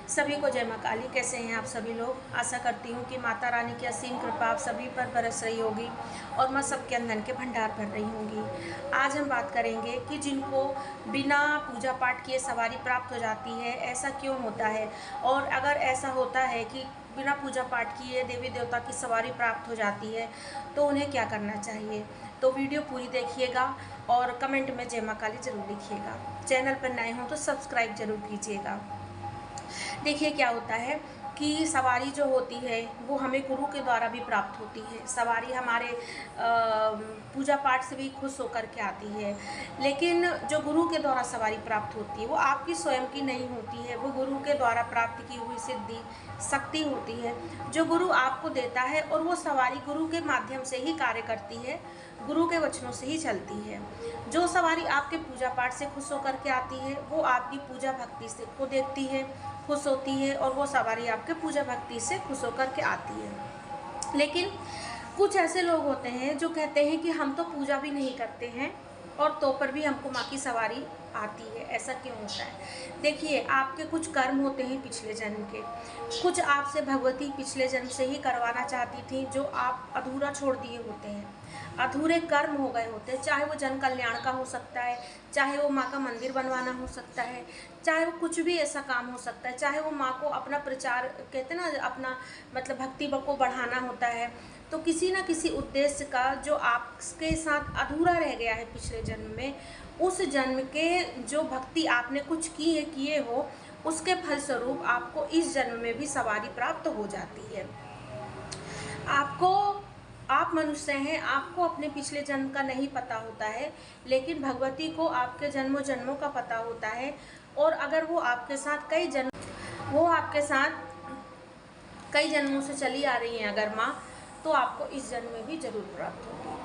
सभी को जय माँ काली। कैसे हैं आप सभी लोग? आशा करती हूँ कि माता रानी की असीम कृपा आप सभी पर बरस रही होगी और माँ सबके अंदर के भंडार भर रही होंगी। आज हम बात करेंगे कि जिनको बिना पूजा पाठ किए सवारी प्राप्त हो जाती है, ऐसा क्यों होता है, और अगर ऐसा होता है कि बिना पूजा पाठ किए देवी देवता की सवारी प्राप्त हो जाती है तो उन्हें क्या करना चाहिए। तो वीडियो पूरी देखिएगा और कमेंट में जय माँ काली जरूर लिखिएगा। चैनल पर नए हों तो सब्सक्राइब जरूर कीजिएगा। देखिए क्या होता है कि सवारी जो होती है वो हमें गुरु के द्वारा भी प्राप्त होती है। सवारी हमारे पूजा पाठ से भी खुश होकर के आती है, लेकिन जो गुरु के द्वारा सवारी प्राप्त होती है वो आपकी स्वयं की नहीं होती है, वो गुरु के द्वारा प्राप्त की हुई सिद्धि शक्ति होती है जो गुरु आपको देता है, और वो सवारी गुरु के माध्यम से ही कार्य करती है, गुरु के वचनों से ही चलती है। जो सवारी आपके पूजा पाठ से खुश होकर के आती है वो आपकी पूजा भक्ति से को देखती है, खुश होती है, और वो सवारी आपके पूजा भक्ति से खुश होकर के आती है। लेकिन कुछ ऐसे लोग होते हैं जो कहते हैं कि हम तो पूजा भी नहीं करते हैं और तो पर भी हमको माँ की सवारी आती है। ऐसा क्यों होता है? देखिए, आपके कुछ कर्म होते हैं पिछले जन्म के, कुछ आपसे भगवती पिछले जन्म से ही करवाना चाहती थी जो आप अधूरा छोड़ दिए होते हैं। अधूरे कर्म हो गए होते हैं, चाहे वो जन कल्याण का हो सकता है, चाहे वो माँ का मंदिर बनवाना हो सकता है, चाहे वो कुछ भी ऐसा काम हो सकता है, चाहे वो माँ को अपना प्रचार कहते हैं ना, अपना मतलब भक्ति को बढ़ाना होता है। तो किसी न किसी उद्देश्य का जो आपके साथ अधूरा रह गया है पिछले जन्म में, उस जन्म के जो भक्ति आपने कुछ किए हो, उसके फलस्वरूप आपको इस जन्म में भी सवारी प्राप्त हो जाती है। आप मनुष्य हैं, आपको अपने पिछले जन्म का नहीं पता होता है, लेकिन भगवती को आपके जन्मों जन्मों का पता होता है। और अगर वो आपके साथ कई जन्मों से चली आ रही हैं अगर माँ, तो आपको इस जन्म में भी जरूर प्राप्त होगी।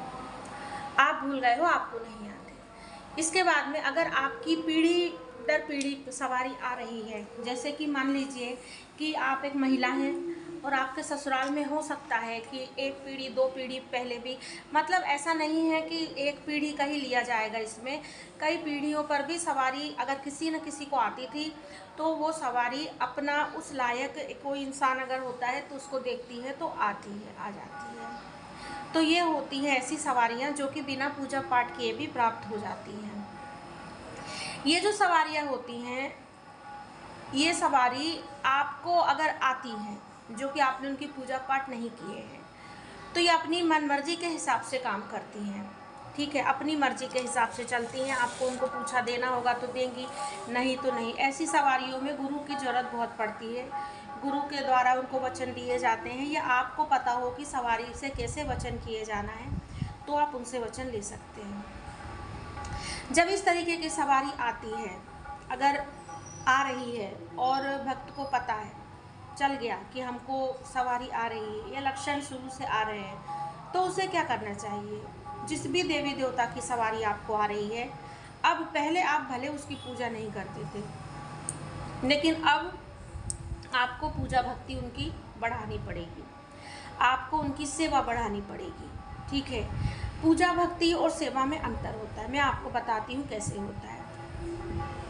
आप भूल गए हो, आपको नहीं आते। इसके बाद में अगर आपकी पीढ़ी दर पीढ़ी सवारी आ रही है, जैसे कि मान लीजिए कि आप एक महिला हैं और आपके ससुराल में हो सकता है कि एक पीढ़ी दो पीढ़ी पहले भी, मतलब ऐसा नहीं है कि एक पीढ़ी का ही लिया जाएगा, इसमें कई पीढ़ियों पर भी सवारी अगर किसी न किसी को आती थी तो वो सवारी अपना उस लायक कोई इंसान अगर होता है तो उसको देखती है तो आती है, आ जाती है। तो ये होती है ऐसी सवारियाँ जो कि बिना पूजा पाठ किए भी प्राप्त हो जाती हैं। ये जो सवारियाँ होती हैं, ये सवारी आपको अगर आती हैं जो कि आपने उनकी पूजा पाठ नहीं किए हैं, तो ये अपनी मन मर्जी के हिसाब से काम करती हैं। ठीक है, अपनी मर्जी के हिसाब से चलती हैं। आपको उनको पूछा देना होगा तो देंगी, नहीं तो नहीं। ऐसी सवारियों में गुरु की ज़रूरत बहुत पड़ती है। गुरु के द्वारा उनको वचन दिए जाते हैं, या आपको पता हो कि सवारी से कैसे वचन किए जाना है तो आप उनसे वचन ले सकते हैं। जब इस तरीके की सवारी आती है, अगर आ रही है और भक्त को पता है, चल गया कि हमको सवारी आ रही है या लक्षण शुरू से आ रहे हैं, तो उसे क्या करना चाहिए। जिस भी देवी देवता की सवारी आपको आ रही है, अब पहले आप भले उसकी पूजा नहीं करते थे, लेकिन अब आपको पूजा भक्ति उनकी बढ़ानी पड़ेगी, आपको उनकी सेवा बढ़ानी पड़ेगी। ठीक है, पूजा भक्ति और सेवा में अंतर होता है। मैं आपको बताती हूँ कैसे होता है।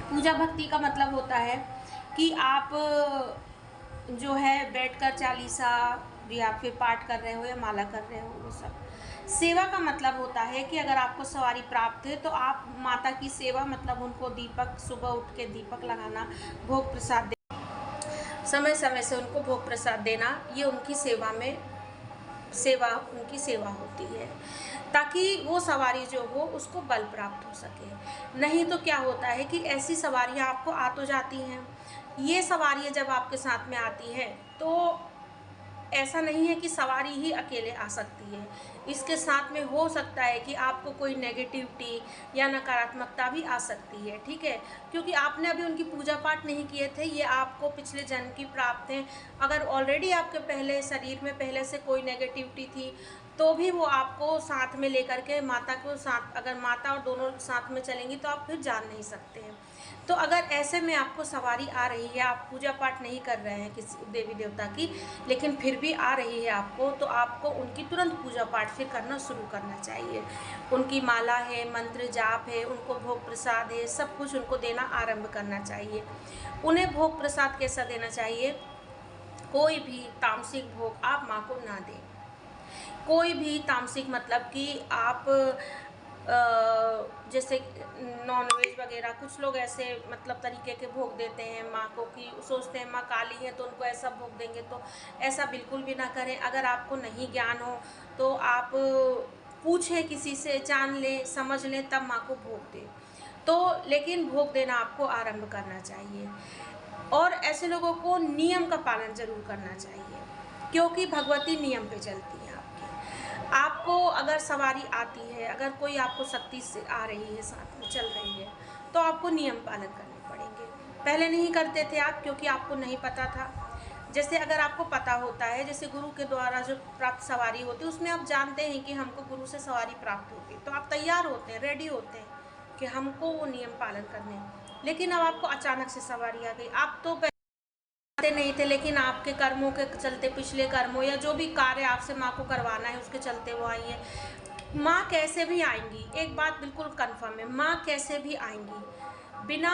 पूजा भक्ति का मतलब होता है कि आप जो है बैठकर चालीसा या फिर पाठ कर रहे हो या माला कर रहे हो, वो सब। सेवा का मतलब होता है कि अगर आपको सवारी प्राप्त है तो आप माता की सेवा, मतलब उनको दीपक, सुबह उठ के दीपक लगाना, भोग प्रसाद देना, समय समय से उनको भोग प्रसाद देना, ये उनकी उनकी सेवा होती है, ताकि वो सवारी जो हो उसको बल प्राप्त हो सके। नहीं तो क्या होता है कि ऐसी सवारियाँ आपको आ तो जाती हैं, ये सवारियाँ जब आपके साथ में आती हैं तो ऐसा नहीं है कि सवारी ही अकेले आ सकती है, इसके साथ में हो सकता है कि आपको कोई नेगेटिविटी या नकारात्मकता भी आ सकती है। ठीक है, क्योंकि आपने अभी उनकी पूजा पाठ नहीं किए थे, ये आपको पिछले जन्म की प्राप्त हैं। अगर ऑलरेडी आपके पहले शरीर में पहले से कोई नेगेटिविटी थी तो भी वो आपको साथ में लेकर के माता को साथ, अगर माता और दोनों साथ में चलेंगी तो आप फिर जान नहीं सकते हैं। तो अगर ऐसे में आपको सवारी आ रही है, आप पूजा पाठ नहीं कर रहे हैं किसी देवी देवता की, लेकिन फिर भी आ रही है आपको, तो आपको उनकी तुरंत पूजा पाठ फिर करना शुरू करना चाहिए। उनकी माला है, मंत्र जाप है, उनको भोग प्रसाद है, सब कुछ उनको देना आरंभ करना चाहिए। उन्हें भोग प्रसाद कैसा देना चाहिए? कोई भी तामसिक भोग आप माँ को ना दें। कोई भी तामसिक मतलब कि आप जैसे नॉनवेज वगैरह, कुछ लोग ऐसे मतलब तरीके के भोग देते हैं माँ को कि सोचते हैं माँ काली है तो उनको ऐसा भोग देंगे, तो ऐसा बिल्कुल भी ना करें। अगर आपको नहीं ज्ञान हो तो आप पूछें किसी से, जान लें, समझ लें, तब माँ को भोग दें। तो लेकिन भोग देना आपको आरंभ करना चाहिए। और ऐसे लोगों को नियम का पालन जरूर करना चाहिए, क्योंकि भगवती नियम पे चलती है आपके। आपको अगर सवारी आती है, अगर कोई आपको शक्ति से आ रही है, साथ में चल रही है, तो आपको नियम पालन करने पड़ेंगे। पहले नहीं करते थे आप, क्योंकि आपको नहीं पता था। जैसे अगर आपको पता होता है, जैसे गुरु के द्वारा जो प्राप्त सवारी होती है, उसमें आप जानते हैं कि हमको गुरु से सवारी प्राप्त होगी, तो आप तैयार होते हैं, रेडी होते हैं कि हमको वो नियम पालन करने हैं। लेकिन अब आपको अचानक से सवारी आ गई, आप तो नहीं थे, लेकिन आपके कर्मों के चलते, पिछले कर्मों या जो भी कार्य आपसे माँ को करवाना है उसके चलते वो आई है। माँ कैसे भी आएंगी, एक बात बिल्कुल कंफर्म है, माँ कैसे भी आएंगी, बिना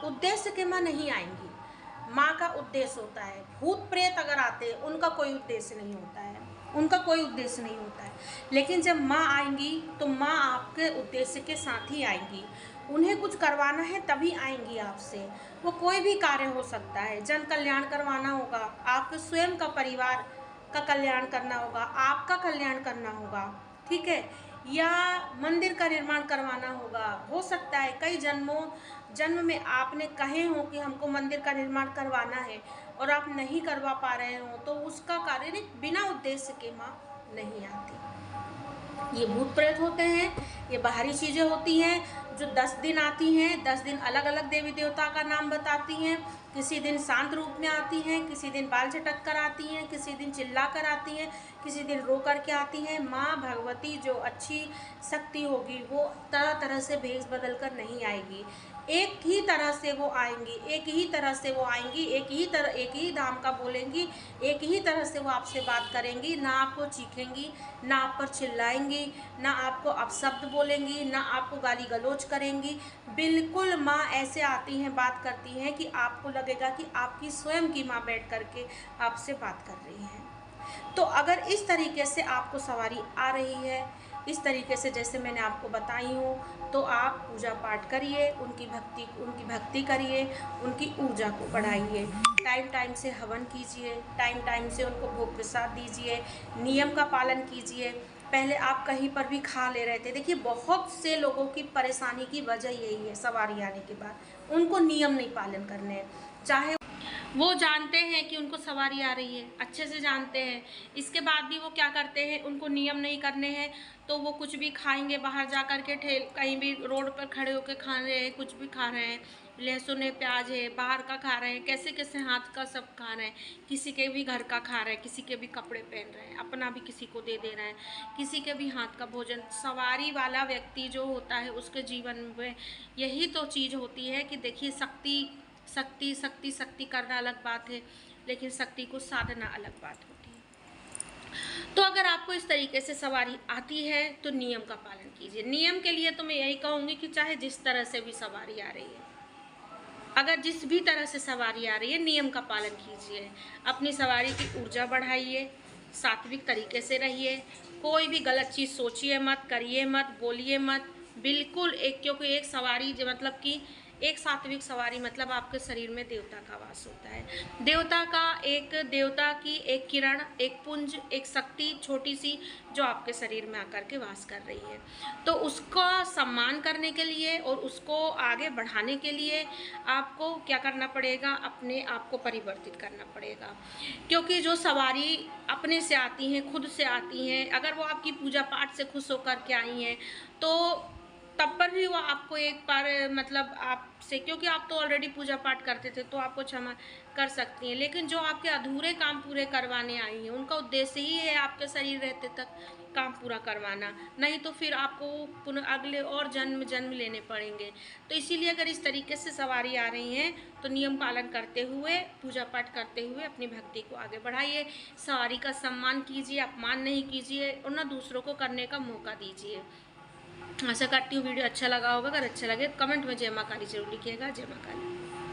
उद्देश्य के माँ नहीं आएंगी। माँ का उद्देश्य होता है। भूत प्रेत अगर आते हैं, उनका कोई उद्देश्य नहीं होता है, उनका कोई उद्देश्य नहीं होता है। लेकिन जब माँ आएंगी तो माँ आपके उद्देश्य के साथ ही आएंगी। उन्हें कुछ करवाना है तभी आएंगी आपसे। वो कोई भी कार्य हो सकता है, जन कल्याण करवाना होगा, आपके स्वयं का परिवार का कल्याण करना होगा, आपका कल्याण करना होगा, ठीक है, या मंदिर का निर्माण करवाना होगा। हो सकता है कई जन्म में आपने कहे हो कि हमको मंदिर का निर्माण करवाना है और आप नहीं करवा पा रहे हो, तो उसका कार्य बिना उद्देश्य के माँ नहीं आती। ये भूत प्रेत होते हैं, ये बाहरी चीज़ें होती हैं जो 10 दिन आती हैं। 10 दिन अलग अलग देवी देवता का नाम बताती हैं। किसी दिन शांत रूप में आती हैं, किसी दिन बाल झटक कर आती हैं, किसी दिन चिल्ला कर आती हैं, किसी दिन रो कर के आती हैं। माँ भगवती जो अच्छी शक्ति होगी वो तरह तरह से भेष बदल कर नहीं आएगी, एक ही तरह से वो आएंगी, एक ही तरह से वो आएंगी, एक ही धाम का बोलेंगी, एक ही तरह से वो आपसे बात करेंगी। ना आपको चीखेंगी, ना आप पर चिल्लाएंगी, ना आपको अपशब्द बोलेंगी, ना आपको गाली गलौज करेंगी। बिल्कुल माँ ऐसे आती हैं, बात करती हैं कि आपको लगेगा कि आपकी स्वयं की माँ बैठ करके आपसे बात कर रही है। तो अगर इस तरीके से आपको सवारी आ रही है, इस तरीके से जैसे मैंने आपको बताई हूँ, तो आप पूजा पाठ करिए, उनकी भक्ति करिए, उनकी ऊर्जा को बढ़ाइए। टाइम टाइम से हवन कीजिए, टाइम टाइम से उनको भोग प्रसाद दीजिए, नियम का पालन कीजिए। पहले आप कहीं पर भी खा ले रहे थे, देखिए बहुत से लोगों की परेशानी की वजह यही है, सवारी आने के बाद उनको नियम नहीं पालन करने हैं। चाहे वो जानते हैं कि उनको सवारी आ रही है, अच्छे से जानते हैं, इसके बाद भी वो क्या करते हैं, उनको नियम नहीं करने हैं तो वो कुछ भी खाएंगे, बाहर जा कर के कहीं भी रोड पर खड़े होकर खा रहे हैं, कुछ भी खा रहे हैं, लहसुन है, प्याज है, बाहर का खा रहे हैं, कैसे कैसे हाथ का सब खा रहे हैं, किसी के भी घर का खा रहे हैं, किसी के भी कपड़े पहन रहे हैं, अपना भी किसी को दे रहे हैं, किसी के भी हाथ का भोजन। सवारी वाला व्यक्ति जो होता है उसके जीवन में यही तो चीज़ होती है कि देखिए शक्ति करना अलग बात है, लेकिन शक्ति को साधना अलग बात होती है। तो अगर आपको इस तरीके से सवारी आती है तो नियम का पालन कीजिए। नियम के लिए तो मैं यही कहूँगी कि चाहे जिस तरह से भी सवारी आ रही है, अगर जिस भी तरह से सवारी आ रही है, नियम का पालन कीजिए, अपनी सवारी की ऊर्जा बढ़ाइए, सात्विक तरीके से रहिए, कोई भी गलत चीज़ सोचिए मत, करिए मत, बोलिए मत, बिल्कुल एक, क्योंकि एक सवारी मतलब कि एक सात्विक सवारी मतलब आपके शरीर में देवता का वास होता है। देवता की एक किरण, एक पुंज, एक शक्ति छोटी सी जो आपके शरीर में आकर के वास कर रही है। तो उसका सम्मान करने के लिए और उसको आगे बढ़ाने के लिए आपको क्या करना पड़ेगा, अपने आप को परिवर्तित करना पड़ेगा। क्योंकि जो सवारी अपने से आती हैं, खुद से आती हैं, अगर वो आपकी पूजा पाठ से खुश होकर के आई हैं तो तब पर भी वो आपको एक बार मतलब आपसे, क्योंकि आप तो ऑलरेडी पूजा पाठ करते थे तो आपको क्षमा कर सकती हैं, लेकिन जो आपके अधूरे काम पूरे करवाने आई हैं उनका उद्देश्य ही है आपके शरीर रहते तक काम पूरा करवाना, नहीं तो फिर आपको पुनः अगले और जन्म लेने पड़ेंगे। तो इसीलिए अगर इस तरीके से सवारी आ रही हैं तो नियम पालन करते हुए, पूजा पाठ करते हुए अपनी भक्ति को आगे बढ़ाइए। सवारी का सम्मान कीजिए, अपमान नहीं कीजिए और ना दूसरों को करने का मौका दीजिए। आशा करती हूँ वीडियो अच्छा लगा होगा। अगर अच्छा लगे तो कमेंट में जय माँ काली जरूर लिखिएगा। जय माँ काली।